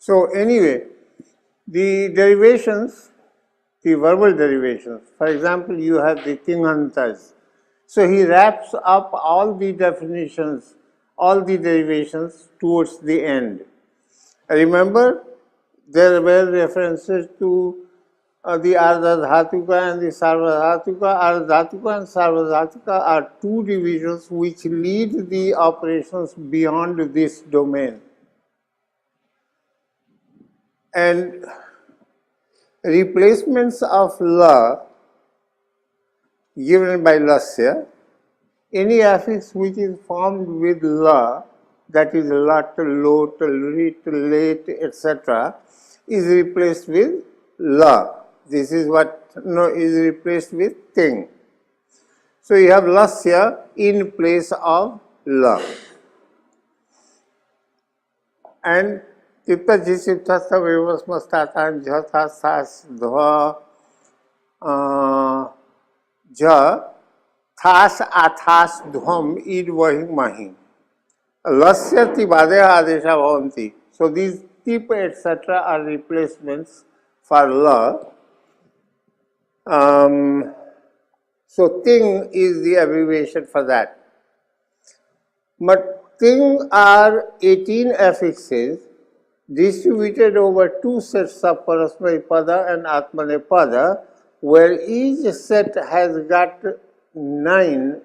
So anyway, the derivations, the verbal derivations, for example, you have the Tingantas. So he wraps up all the definitions, all the derivations towards the end. Remember, there were references to the Ardha-dhatuka and the Sarva-dhatuka. Ardha-dhatuka and Sarva-dhatuka are two divisions which lead the operations beyond this domain. And replacements of la given by lasya, any affix which is formed with la, that is lat, lot, lit, late, etc., is replaced with la. This is what is replaced with thing. So you have lasya in place of la. And tipta jisiptasta vivasmastatan jhathasas dha ja thas athas dhvam id vahing mahi. Lasya tibade adesha bhavanti. So these tip etc. are replacements for la. So thing is the abbreviation for that. But thing are 18 affixes distributed over two sets of Parasmaipada and Atmanepada, where each set has got 9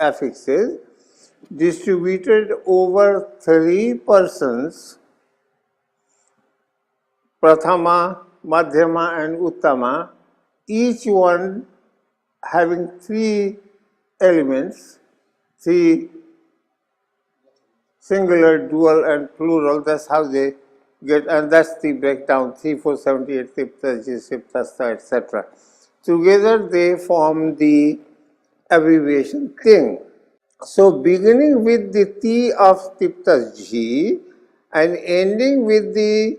affixes distributed over 3 persons, Prathama, Madhyama and Uttama, each one having 3 elements, 3 singular, dual and plural. That's how they get, and that's the breakdown, 3, 4, 78, tipta, jisiptasta, etc. Together they form the abbreviation thing. So beginning with the T of tipta G and ending with the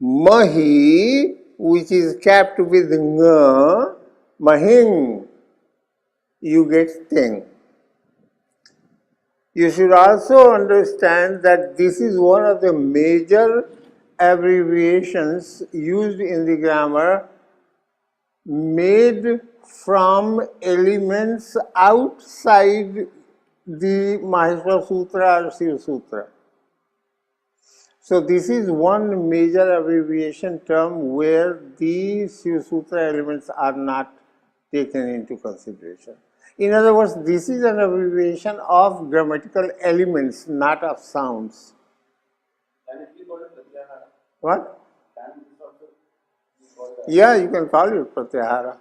Mahi, which is capped with Nga, Mahing, you get thing. You should also understand that this is one of the major abbreviations used in the grammar, made from elements outside the Maheshwara Sutra or Shiva Sutra. So this is one major abbreviation term where the Shiva Sutra elements are not taken into consideration. In other words, this is an abbreviation of grammatical elements, not of sounds. Can it be called Pratyahara? What? Can this also be called Yeah, you can call it Pratyahara.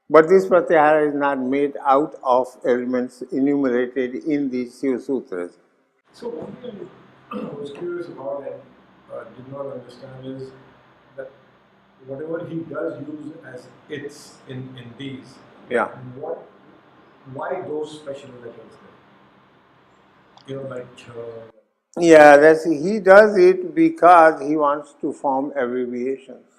But this Pratyahara is not made out of elements enumerated in the Shiva Sutras. So one thing I was curious about and did not understand is that whatever he does use as its in these, Yeah. Why those special letters there? Like Yeah, he does it because he wants to form abbreviations.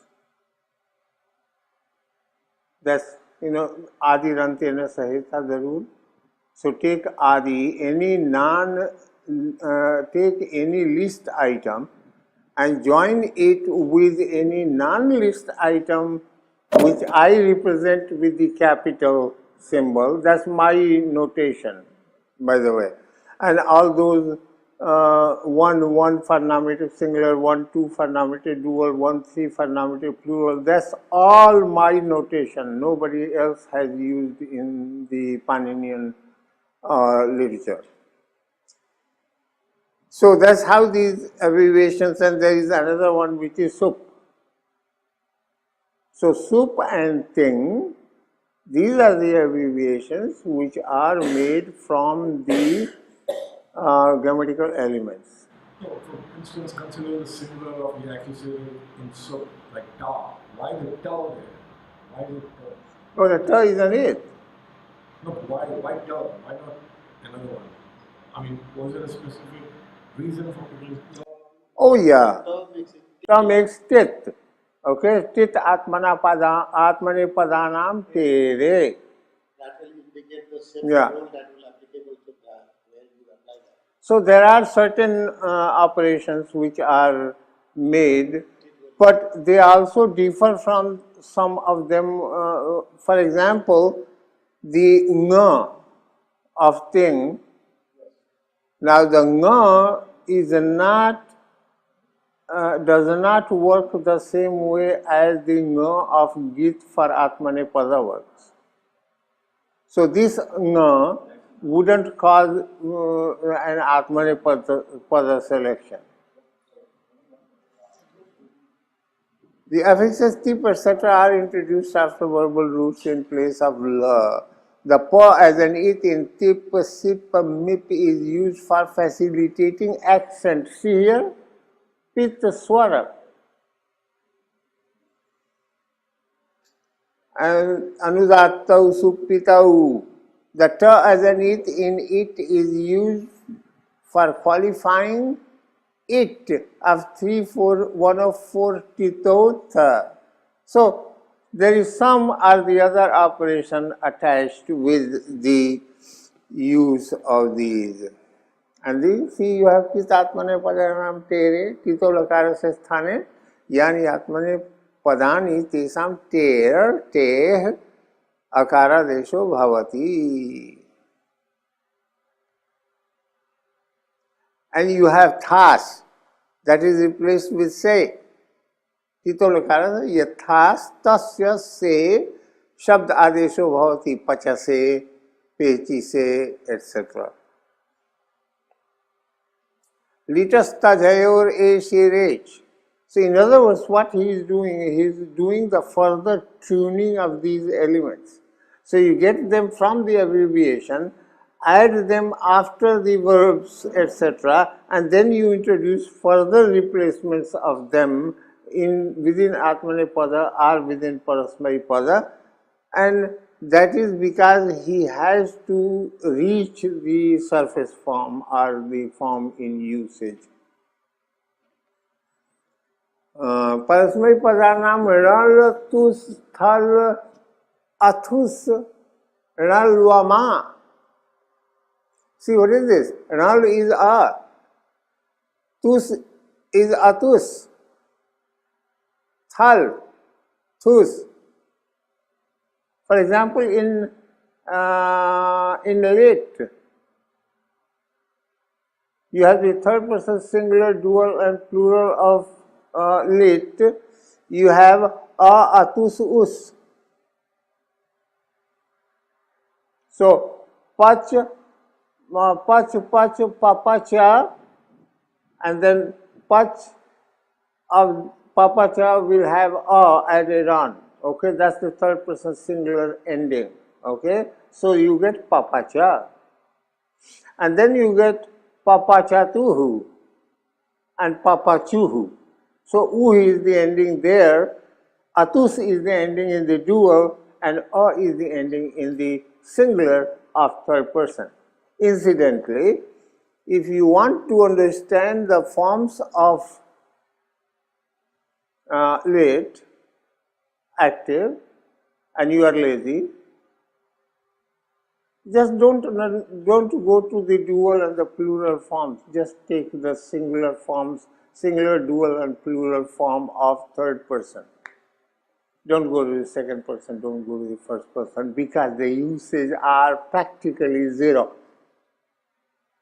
That's, Adi Rantena Sahita, the rule. So take Adi, take any list item and join it with any non-list item which I represent with the capital symbol. That's my notation, by the way. And all those 1 for nominative singular, 1, 2 for nominative dual, 1, 3 for nominative plural. That's all my notation. Nobody else has used in the Pāṇinian literature. So that's how these abbreviations, and there is another one which is sup. So sup and thing, these are the abbreviations which are made from the grammatical elements. So, for instance, consider the singular of the accusative in sup, like ta. Why the ta there? Why the ta? Oh, the ta is an it. No, why ta? Why not another one? I mean, was there a specific reason for putting ta? Oh yeah, ta makes tit. Okay, tit atmane padanam tere. That will indicate the same Yeah. rule that will applicable to that, where you apply that. So there are certain operations which are made, but they also differ from some of them. For example, the ng of thing. Now the ng is not does not work the same way as the ng of git for Atmanepada works. So this ng wouldn't cause an Atmanepada selection. The affixes tip, etc. are introduced after verbal roots in place of la. The pa as an it in tip, sip, mip is used for facilitating accent. See here, pit swara. And anudattau, suppitau. The ta as an it in it is used for qualifying it of 3, 4, 1 of 4 titotha. So there is some or the other operation attached with the use of these. And then see you have Pitatmane Padanam Tere, Tito Lakarasya Sthane, Yani Atmane Padani Tesam Ter, Teh, Akara Desho Bhavati. And you have thas, that is replaced with se. Tito lakara yathas tasya se shabd adesho bhavati pacha se, pechi se, etc. Litasta jayor e shirech. So in other words, what he is doing the further tuning of these elements. So you get them from the abbreviation, add them after the verbs, etc., and then you introduce further replacements of them within Atmanepada or within Parasmaipada, and that is because he has to reach the surface form or the form in usage. Parasmaipadanam ralatus thal athus ralvama. See, what is this? Ral is a, tus is atus, thal, thus. For example, in lit, you have the third person singular, dual, and plural of lit. You have a, atus, us. So, pach, papacha, and then pach of papacha will have a added on. Okay, that's the third person singular ending. Okay, so you get papacha, and then you get papachatuhu and papachuhu. So u is the ending there, atus is the ending in the dual, and a is the ending in the singular of third person. Incidentally, if you want to understand the forms of late, active, and you are lazy, just don't go to the dual and the plural forms. Just take the singular forms, singular, dual, and plural form of third person. Don't go to the second person, don't go to the first person, because the usages are practically zero.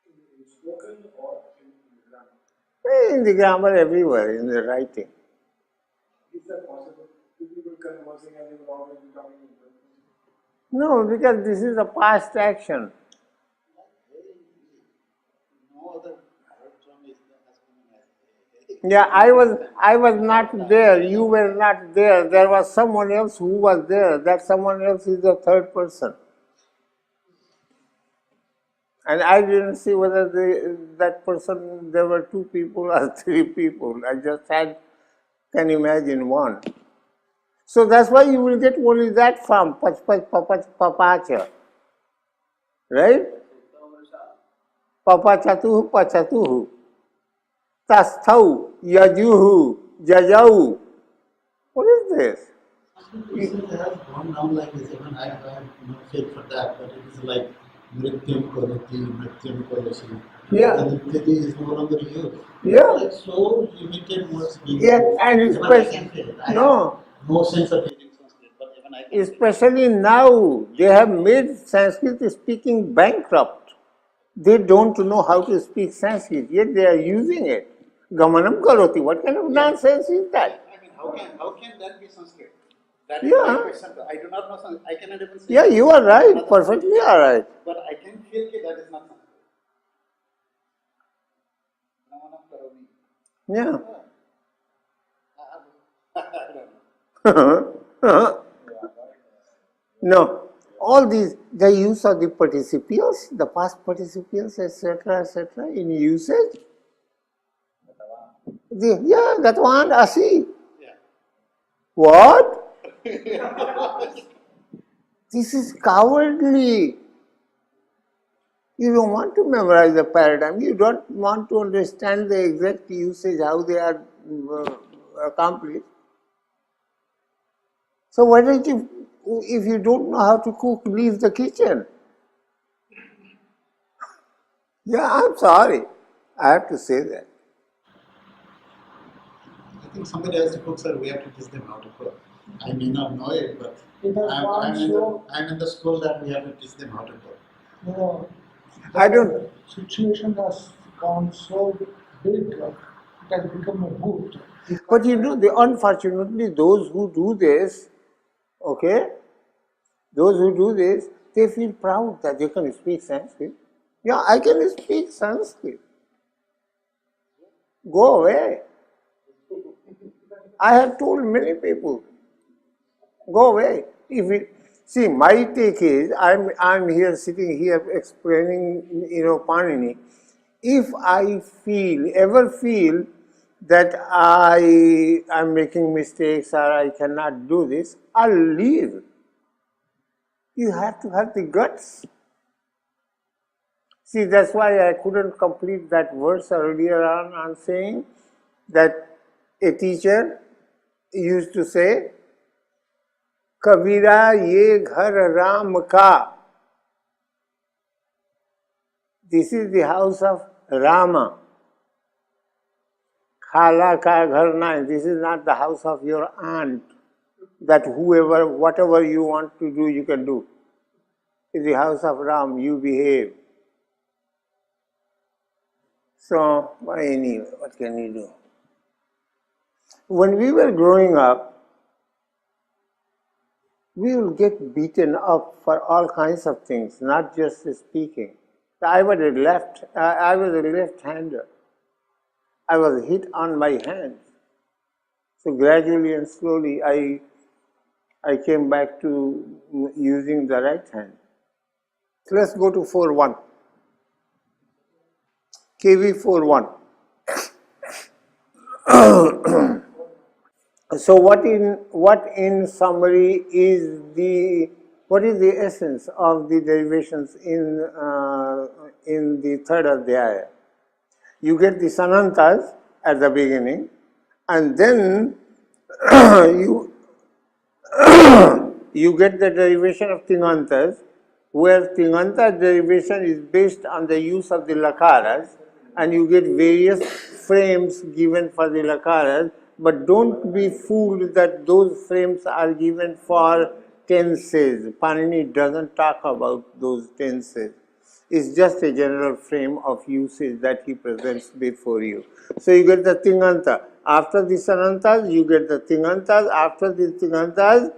In spoken or in grammar? In the grammar, everywhere, in the writing. Is that possible? Two people conversing and they will always be talking in English? No, because this is a past action. No other word from is as common as Yeah, I was not there, you were not there, there was someone else who was there, that someone else is the third person. And I didn't see whether that person, there were 2 people or 3 people, I just can imagine one. So that's why you will get only that form, pach, pach, papach, papacha, right? Papachatuhu, pachatuhu. Tasthau, yajuhu, jajau. What is this? It has gone down like this. Even I have said for that, but it is like Mrityam karati, mrityam karasi. Yeah. And Ityati is no longer used. Yeah. Like so limited words being Yeah, used. and Even I can feel it. I no. have no sense of reading Sanskrit, but even I can feel it. Especially now, they have made Sanskrit speaking bankrupt. They don't know how to speak Sanskrit, yet they are using it. Gamanam karoti. What kind of nonsense is that? I mean, how can that be Sanskrit? That is Yeah. my question. I do not know Sanskrit. I cannot even say. Yeah, you are right. Perfectly all right. But I can feel that is not Sanskrit. Rama Nath Sharma. Yeah. I don't know. No, all these, the use of the participles, the past participles, etc., in usage. Yeah, that one, asi. Yeah. What? This is cowardly. You don't want to memorize the paradigm. You don't want to understand the exact usage, how they are accomplished. So why don't you, if you don't know how to cook, leave the kitchen? Yeah, I'm sorry. I have to say that. I think somebody has to cook, sir. We have to teach them how to cook. I may not know it, but It has gone I'm in the school that we have to teach them how to cook. you know, I the don't- situation has gone so big, it has become a boot. But you know, unfortunately, those who do this, okay, those who do this, they feel proud that they can speak Sanskrit. Yeah, I can speak Sanskrit. Go away. I have told many people, go away. If it, see, my take is, I'm here sitting here explaining, Pāṇini. If I ever feel that I am making mistakes or I cannot do this, I'll leave. You have to have the guts. See, that's why I couldn't complete that verse earlier on saying that a teacher used to say, Kavira ye ghar Ram ka. This is the house of Rama. Khala ka ghar nahi. This is not the house of your aunt. That whatever you want to do, you can do. It's the house of Ram, you behave. So, anyway, what can you do? When we were growing up, we will get beaten up for all kinds of things, not just speaking. I was a left-hander. I was hit on my hands. So gradually and slowly, I came back to using the right hand. So let's go to 4.1. KV 4.1. So what in summary is what is the essence of the derivations in the third adhyaya? You get the sanantas at the beginning, and then you get the derivation of tingantas, where tinganta derivation is based on the use of the lakaras, and you get various frames given for the lakaras, but don't be fooled that those frames are given for tenses. Pāṇini doesn't talk about those tenses. It's just a general frame of usage that he presents before you. So you get the tinganta. After the sanantas, you get the tingantas. After the tingantas,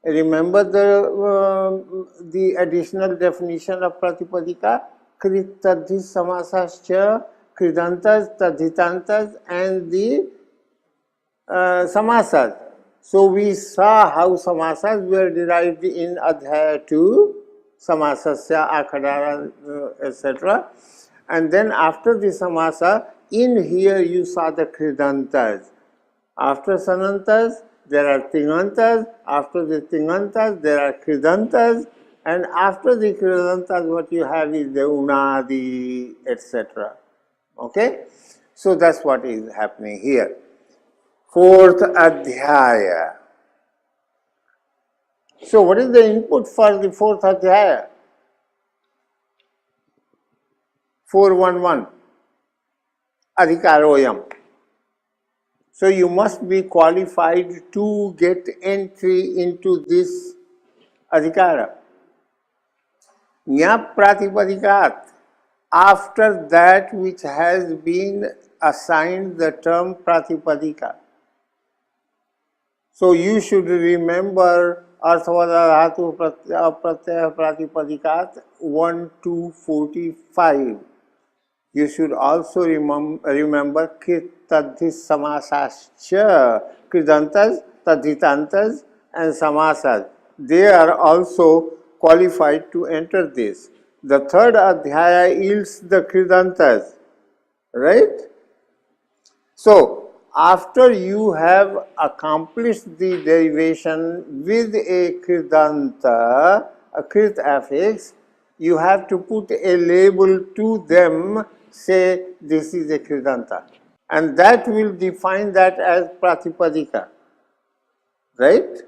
remember the additional definition of pratipadika, krit tadhi samasascha, kridantas, tadhitantas, and the samasas. So we saw how samasas were derived in Adhyaya 2, samasasya, akadara, etc. And then after the samasa, in here you saw the kridantas. After sanantas, there are tingantas. After the tingantas, there are kridantas. And after the kridantas, what you have is the unadi, etc. Okay? So that's what is happening here. Fourth adhyaya. So what is the input for the fourth adhyaya? 411. Adhikaroyam. So you must be qualified to get entry into this adhikara. Nyap pratipadikat. After that which has been assigned the term pratipadika. So you should remember Arthavada Dhatu Pratyaya Pratipadikat 1 to 45. You should also remember Tadhis Samasascha, Kridantas, Tadhitantas and Samasas. They are also qualified to enter this. The third Adhyaya yields the Kridantas, right? So, after you have accomplished the derivation with a Kridanta, a Krit affix, you have to put a label to them, say this is a Kridanta. And that will define that as Pratipadika, right?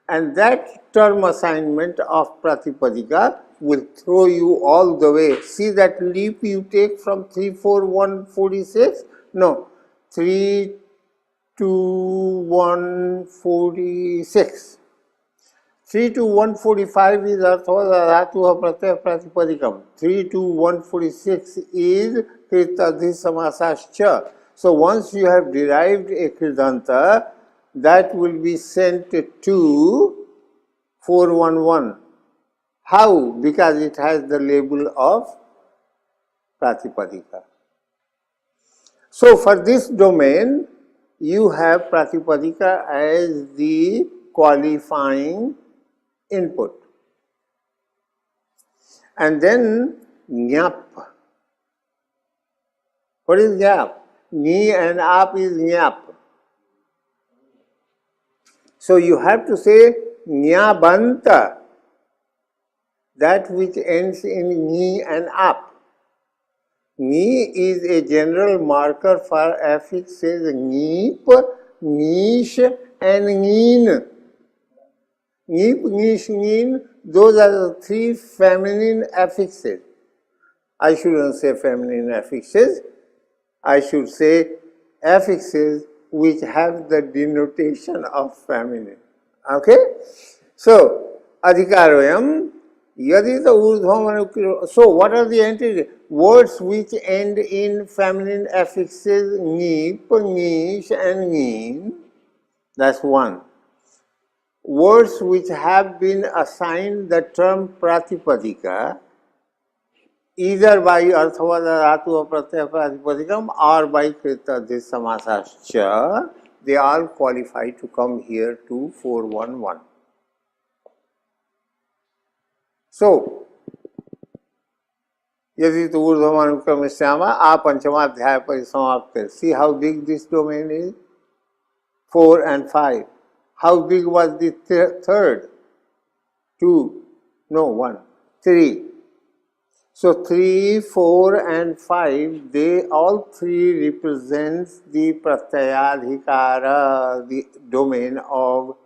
And that term assignment of Pratipadika will throw you all the way. See that leap you take from 34146? No, 3 to 146. 3 to 145 is Arthavada Dhatu Pratyaya Pratipadikam. 3 to 146 is Kritadhi Samasascha. So once you have derived a Kridanta, that will be sent to 411. How? Because it has the label of Pratipadika. So for this domain, you have Pratipadika as the qualifying input. And then Nyap. What is Nyap? Ni and Ap is Nyap. So you have to say Nyabanta, that which ends in Ni and Ap. Ni is a general marker for affixes Nip, Nish and Nin. Nip, Nish, Nin, those are the three feminine affixes. I shouldn't say feminine affixes, I should say affixes which have the denotation of feminine. Okay? So, Adhikaroyam, Yadita Urdhvam. So, what are the entities? Words which end in feminine affixes Nip, Nish and Nin. That's one. Words which have been assigned the term Pratipadika, either by Arthavada Dhatu Pratyaya Pratipadikam or by Kritadhi Samasascha, they all qualify to come here to 411. So, Yadi tu urdhvamanukrameshyama, a panchamadhyaya parisamaapte. See how big this domain is? 4 and 5. How big was the third? 2. No, 1. 3. So 3, 4 and 5, they all three represents the pratyayadhikara, the domain of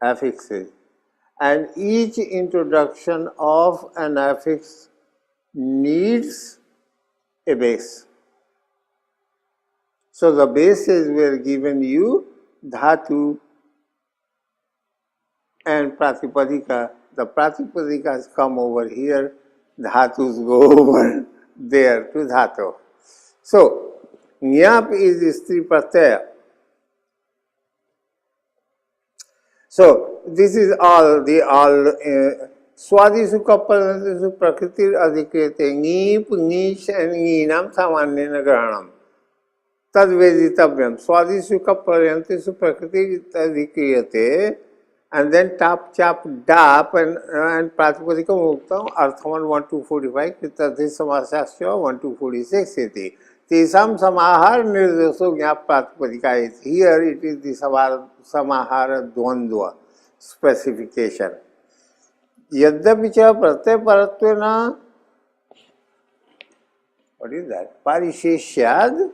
affixes. And each introduction of an affix needs a base. So the bases were given you, dhatu and pratipadika. The pratipadikas come over here, dhatus go over there to dhatu. So, nyap is stri pratyaya. So, this is all the Swadisu kappalantisu prakritir adhikriyate nip, nish and ninam samanyena grahanam. Tad veditavyam. Swadisu kappalantisu prakritir adhikriyate. And then tap, chap, dap and pratipadika muktam arthaman 1 to 45 kitadhi samasasya 1 to 46 iti. Tisam samahar nirdesho jnap pratipadika is. Here it is the samahara dvandva specification. Yadyapi cha pratyaya paratvena, what is that? Parisheshyad.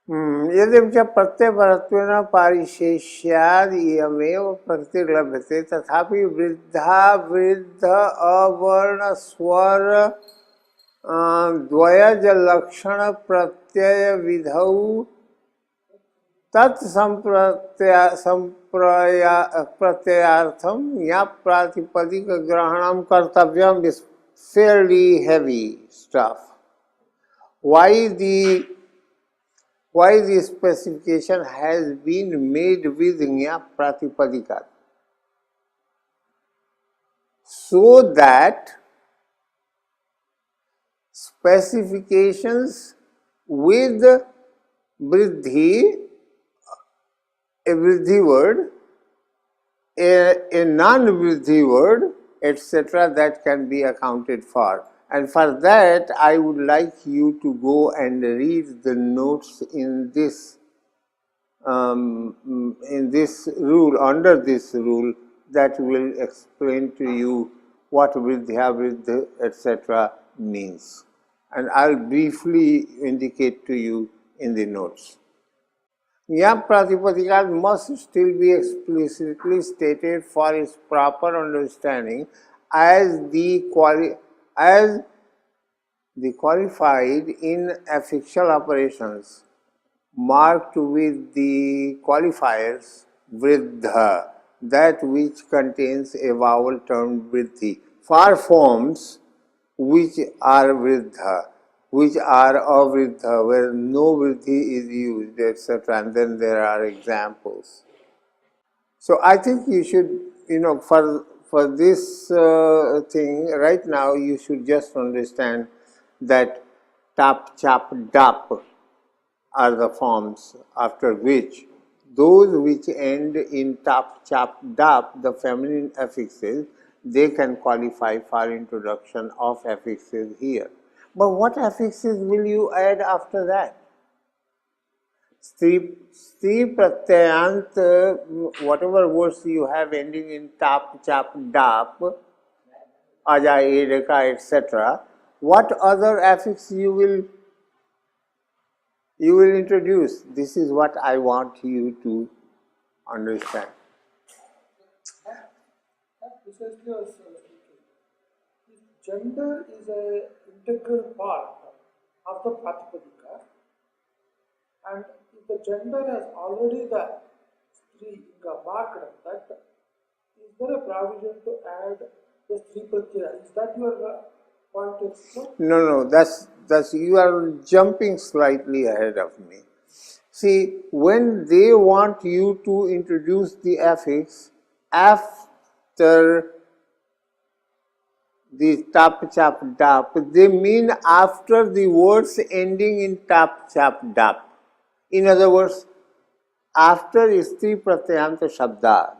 यदि च प्रत्ययपरत्वेन पारिशेष्याद् इयमेव प्रतिलभ्यते तथापि वृद्धा वृद्ध अवर्ण स्वर द्वयज लक्षण प्रत्यय विधौ प्रत्ययार्थम या प्रातिपदिक ग्रहणम Kartavyam is fairly heavy stuff. Why the specification has been made with Nya Pratipadika? So that specifications with Vriddhi, a Vriddhi word, a non-Vriddhi word, etc., that can be accounted for. And for that, I would like you to go and read the notes in this rule, under this rule, that will explain to you what Vriddhya, Vriddha, etc. means. And I'll briefly indicate to you in the notes. Nya Pratipadika must still be explicitly stated for its proper understanding as the qualified in affixal operations marked with the qualifiers vriddha, that which contains a vowel termed vriddhi, for forms which are vriddha, which are avriddha, where no vriddhi is used, etc. And then there are examples. So I think you should, for this thing right now, you should just understand that tap, chap, dap are the forms after which those which end in tap, chap, dap, the feminine affixes, they can qualify for introduction of affixes here. But what affixes will you add after that? Stri pratyayant, whatever words you have ending in tap, chap, dap, aja, edeka, etc. What other affix you will introduce? This is what I want you to understand. Precisely as speaking. If gender is an integral part of the Pratipadika, and if the gender has already the Stri marked that, is there a provision to add the Stri Pratyaya? Is that your point of view? No, that's you are jumping slightly ahead of me. See, when they want you to introduce the affix after the tap, chap, dap, they mean after the words ending in tap, chap, dap. In other words, after Stri Pratyayanta Shabda,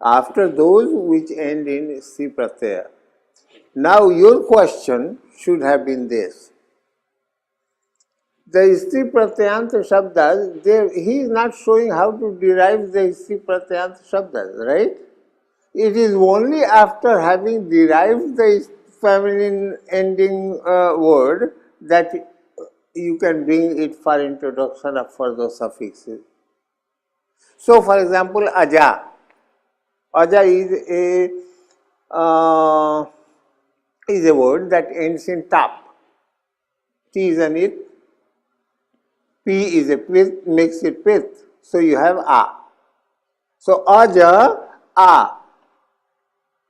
after those which end in Stri Pratyaya. Now your question should have been this. The Stri Pratyayanta Shabdas, he is not showing how to derive the Stri Pratyayanta Shabdas, right? It is only after having derived the feminine ending word that you can bring it for introduction of further suffixes. So, for example, aja. Aja is a word that ends in tap. T is an it. P is a pith, makes it pith. So you have a. So aja, a.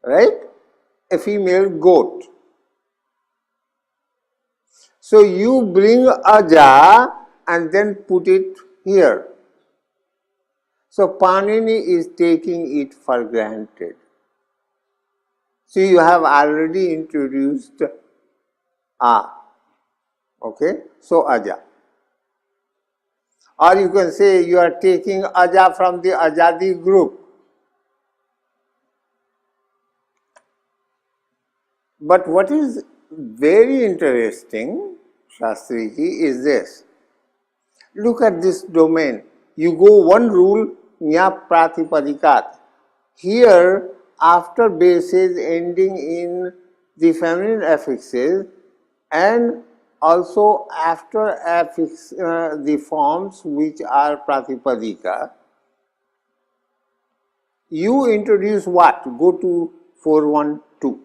Right? A female goat. So you bring aja and then put it here. So Pāṇini is taking it for granted. So you have already introduced a. Okay? So aja. Or you can say you are taking aja from the ajadi group. But what is very interesting, Shastriji, is this. Look at this domain. You go one rule, Nya Pratipadikat. Here, after bases ending in the feminine affixes and also after the forms which are Pratipadika, you introduce what? Go to 412.